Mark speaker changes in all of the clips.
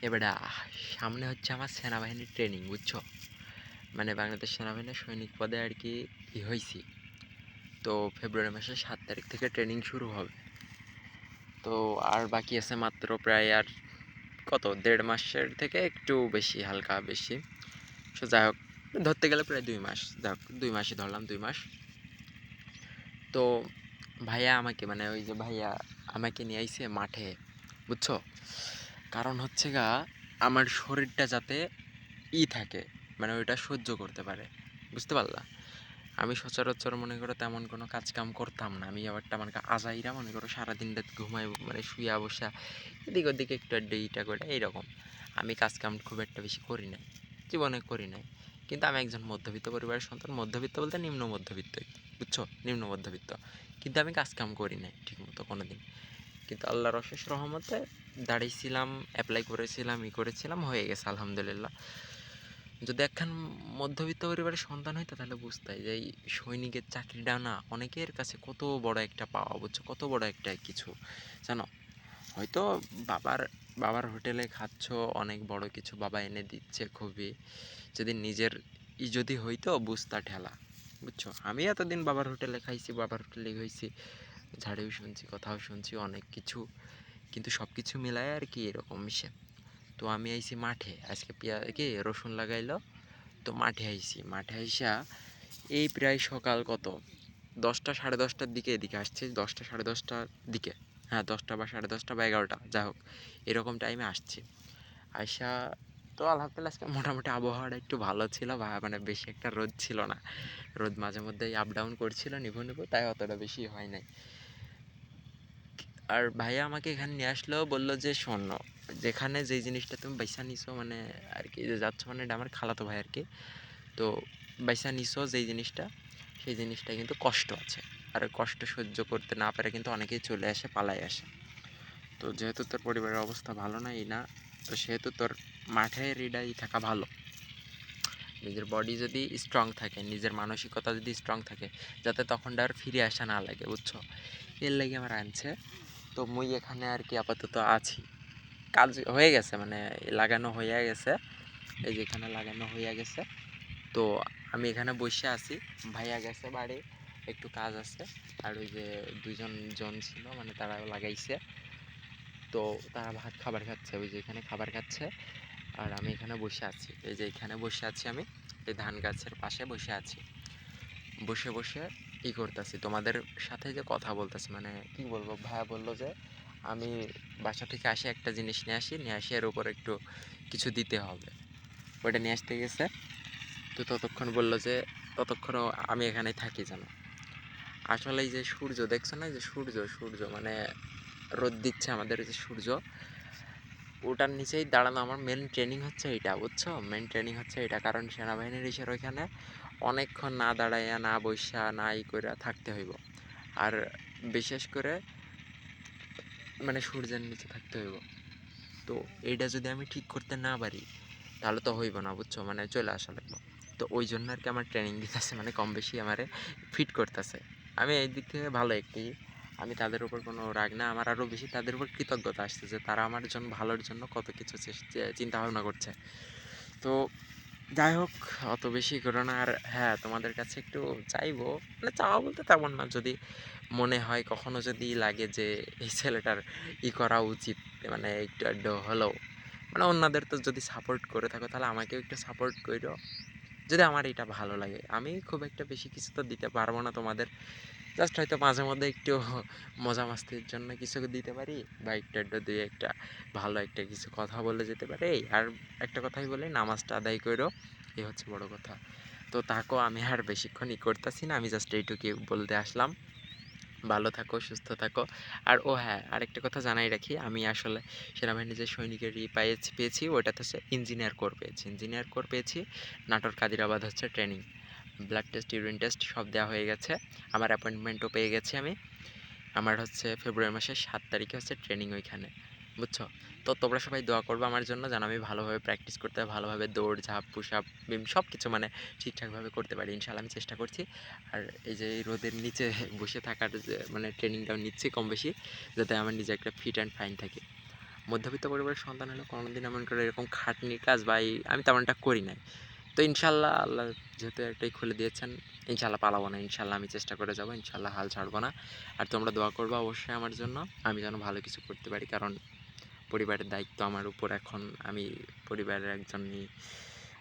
Speaker 1: এবারে সামনে হচ্ছে আমার সেনাবাহিনীর ট্রেনিং, বুঝছো? মানে বাংলাদেশ সেনাবাহিনীর সৈনিক পদে আর কি হয়েছি। তো ফেব্রুয়ারি মাসের 7 তারিখ থেকে ট্রেনিং শুরু হবে। তো আর বাকি আছে মাত্র প্রায় আর কত 1.5 মাসের থেকে একটু বেশি, হালকা বেশি। সো যাই হোক, ধরতে গেলে প্রায় 2 মাস, যাই হোক 2 মাসই ধরলাম, 2 মাস। তো ভাইয়া আমাকে, মানে ওই যে ভাইয়া আমাকে নিয়ে আইছে মাঠে, বুঝছো? কারণ হচ্ছে গা, আমার শরীরটা যাতে থাকে, মানে ওইটা সহ্য করতে পারে, বুঝতে পারলা? আমি সচরাচর মনে করো তেমন কোনো কাজ কাম করতাম না। আমি আবার তেমন আজাইরা মনে করো সারাদিন রাত ঘুমাই, মানে শুয়ে বসা এদিক ওদিকে একটু আড্ডা ইটা করে এইরকম। আমি কাজ কাম খুব একটা বেশি করি নাই, জীবনে করি নাই। কিন্তু আমি একজন মধ্যবিত্ত পরিবারের সন্তান। মধ্যবিত্ত বলতে নিম্ন মধ্যবিত্তই, বুঝছো? নিম্ন মধ্যবিত্ত। কিন্তু আমি কাজ কাম করি নাই ঠিক মতো কোনো দিন। কিন্তু আল্লাহর অশেষ রহমতে দাঁড়িয়েছিলাম, অ্যাপ্লাই করেছিলাম, করেছিলাম, হয়ে গেছে আলহামদুলিল্লাহ। যদি একখান মধ্যবিত্ত পরিবারের সন্তান হইতো তাহলে বুঝতাই যে এই সৈনিকের চাকরিটা না অনেকের কাছে কত বড় একটা পাওয়া, বুঝছো? কত বড় একটা কিছু, জানো? হয়তো বাবার বাবার হোটেলে খাচ্ছ, অনেক বড় কিছু বাবা এনে দিচ্ছে খুবই, যদি নিজের যদি হইতো বুঝতা ঠেলা, বুঝছো? আমি এতদিন বাবার হোটেলে খাইছি, বাবার হোটেলে হয়েছি, ঝাড়েও শুনছি, কথাও শুনছি, অনেক কিছু। কিন্তু সব কিছু মিলায় আর কি এরকম মিশে। তো আমি আইছি মাঠে, আজকে কি রসুন লাগাইলো, তো মাঠে আইছি। মাঠে আইসা এই প্রায় সকাল কত 10টা সাড়ে 10টার দিকে এদিকে আসছি, 10টা সাড়ে 10টার দিকে, হ্যাঁ 10টা বা সাড়ে 10টা বা 11টা, যাই হোক এরকম টাইমে আসছি। আইসা তো আলহামদুলিল্লাহ আজকে মোটামুটি আবহাওয়াটা একটু ভালো ছিল, বা মানে বেশি একটা রোদ ছিল না। রোদ মাঝে মধ্যেই আপ ডাউন করছিল, নিভু নিভু, তাই অতটা বেশি হয় নাই। আর ভাইয়া আমাকে এখানে নিয়ে আসলো, বললো যে শোনো, যেখানে যেই জিনিসটা তুমি বাইসা নিছো, মানে আর কি যে যাচ্ছ, মানে এটা আমার খালাতো ভাই আর কি। তো বাইসা নিছো যেই জিনিসটা, সেই জিনিসটা কিন্তু কষ্ট আছে। আর কষ্ট সহ্য করতে না পারে কিন্তু অনেকেই চলে আসে, পালায় আসে। তো যেহেতু তোর পরিবারের অবস্থা ভালো নাই না, তো সেহেতু তোর মাঠে রিডাই থাকা ভালো। নিজের বডি যদি স্ট্রং থাকে, নিজের মানসিকতা যদি স্ট্রং থাকে, যাতে তখন আর ফিরে আসা না লাগে, বুঝছো? এর লাগে আমার আনছে। তো মুই এখানে আর কি আপাতত আছি। কাজ হয়ে গেছে, মানে লাগানো হয়ে গেছে, এই যে এখানে লাগানো হয়ে গেছে। তো আমি এখানে বসে আছি, ভাইয়া গেছে বাড়ি, একটু কাজ আছে। আর ওই যে দুইজন জন ছিল, মানে তারা লাগাইছে। তো তারা খাবার খাচ্ছে, ওই যে এখানে খাবার খাচ্ছে। আর আমি এখানে বসে আছি, এই যে এখানে বসে আছি আমি, এই ধান গাছের পাশে বসে আছি। বসে বসে করতেছি, তোমাদের সাথে যে কথা বলতেছি, মানে কি বলবো, ভাইয়া বললো যে আমি বাসা থেকে আসি একটা জিনিস নিয়ে আসি এর উপর একটু কিছু দিতে হবে, ওইটা নিয়ে আসতে গেছে। তো ততক্ষণ বললো যে ততক্ষণও আমি এখানেই থাকি যেন। আসলে এই যে সূর্য দেখছো না, যে সূর্য সূর্য মানে রোদ দিচ্ছে আমাদের, যে সূর্য, ওটার নিচেই দাঁড়ানো আমার মেন ট্রেনিং হচ্ছে এটা, বুঝছো? মেন ট্রেনিং হচ্ছে এটা, কারণ সেনাবাহিনীর ইসের ওইখানে অনেকক্ষণ না দাঁড়াইয়া, না বইসা, না করে থাকতে হইব। আর বিশেষ করে মানে সূর্যের নিচে থাকতে হইব। তো এইটা যদি আমি ঠিক করতে না পারি তাহলে তো হইব না, বুঝছো? মানে চলে আসা লাগবে। তো ওই জন্য আর কি আমার ট্রেনিং দিতেছে, মানে কম বেশি আমারে ফিট করতেছে। আমি এই দিক থেকে ভালো একটি, আমি তাদের উপর কোনো রাগ না, আমার আরও বেশি তাদের উপর কৃতজ্ঞতা আসছে যে তারা আমার জন্য ভালোর জন্য কত কিছু চিন্তা ভাবনা করছে। তো যাই হোক, অত বেশি করো না। আর হ্যাঁ, তোমাদের কাছে একটু চাইবো, মানে চাওয়া বলতে তেমন না, যদি মনে হয় কখনো, যদি লাগে যে এই ছেলেটার করা উচিত, মানে একটু আধটু হলেও, মানে অন্যদের তো যদি সাপোর্ট করে থাকো তাহলে আমাকেও একটু সাপোর্ট করো, যদি আমার এটা ভালো লাগে। আমি খুব একটা বেশি কিছু তো দিতে পারবো না তোমাদের, জাস্ট হয়তো মাঝে মধ্যে একটু মজা মাস্তির জন্য কিছু দিতে পারি, বা একটু আধটু দুই একটা ভালো একটা কিছু কথা বলে যেতে পারে। আর একটা কথাই বলি, নামাজটা আদায় করো, এই হচ্ছে বড় কথা। তো তাকো আমি আর বেশিক্ষণ করতেছি না, আমি জাস্ট এইটুকুই বলতে আসলাম। ভালো থাকো, সুস্থ থাকো। আর ও হ্যাঁ, আরেকটা কথা জানাই রাখি, আমি আসলে সেনাবাহিনীর যে সৈনিকের পেয়েছি ওটাতে হচ্ছে ইঞ্জিনিয়ার কোর পেয়েছি, ইঞ্জিনিয়ার কোর পেয়েছি। নাটোর কাদিরাবাদ হচ্ছে training, blood test, urine test সব দেওয়া হয়ে গেছে। আমার অ্যাপয়েন্টমেন্টও পেয়ে গেছি আমি। আমার হচ্ছে ফেব্রুয়ারি মাসের 7 তারিখে হচ্ছে ট্রেনিং ওইখানে, বুঝছো? তো তোমরা সবাই দোয়া করবে আমার জন্য, যেন আমি ভালোভাবে প্র্যাকটিস করতে, ভালোভাবে দৌড় ঝাঁপ পুশ আপ বিম সব কিছু মানে ঠিকঠাকভাবে করতে পারি ইনশাল্লাহ, আমি চেষ্টা করছি। আর এই যে এই রোদের নিচে বসে থাকার যে মানে ট্রেনিংটাও নিচ্ছি কম বেশি, যাতে আমার নিজে একটা ফিট অ্যান্ড ফাইন থাকে। মধ্যবিত্ত পরিবারের সন্তান হলে কোনোদিন এমন করে এরকম খাটনির কাজ বা আমি তেমনটা করি নাই। তো ইনশাল্লাহ আল্লাহ যেহেতু একটাই খুলে দিয়েছেন, ইনশাল্লাহ পালাবো না, ইনশাল্লাহ আমি চেষ্টা করে যাবো, ইনশাল্লাহ হাল ছাড়বো না। আর তোমরা দোয়া করবা অবশ্যই আমার জন্য, আমি যেন ভালো কিছু করতে পারি, কারণ পরিবারের দায়িত্ব আমার উপর এখন, আমি পরিবারের একজনই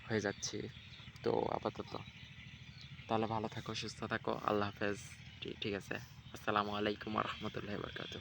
Speaker 1: হয়ে যাচ্ছি। তো আপাতত তাহলে ভালো থাকো, সুস্থ থাকো, আল্লাহ হাফেজ। ঠিক আছে, আসসালামু আলাইকুম রহমতুল্লাহ বরকাত।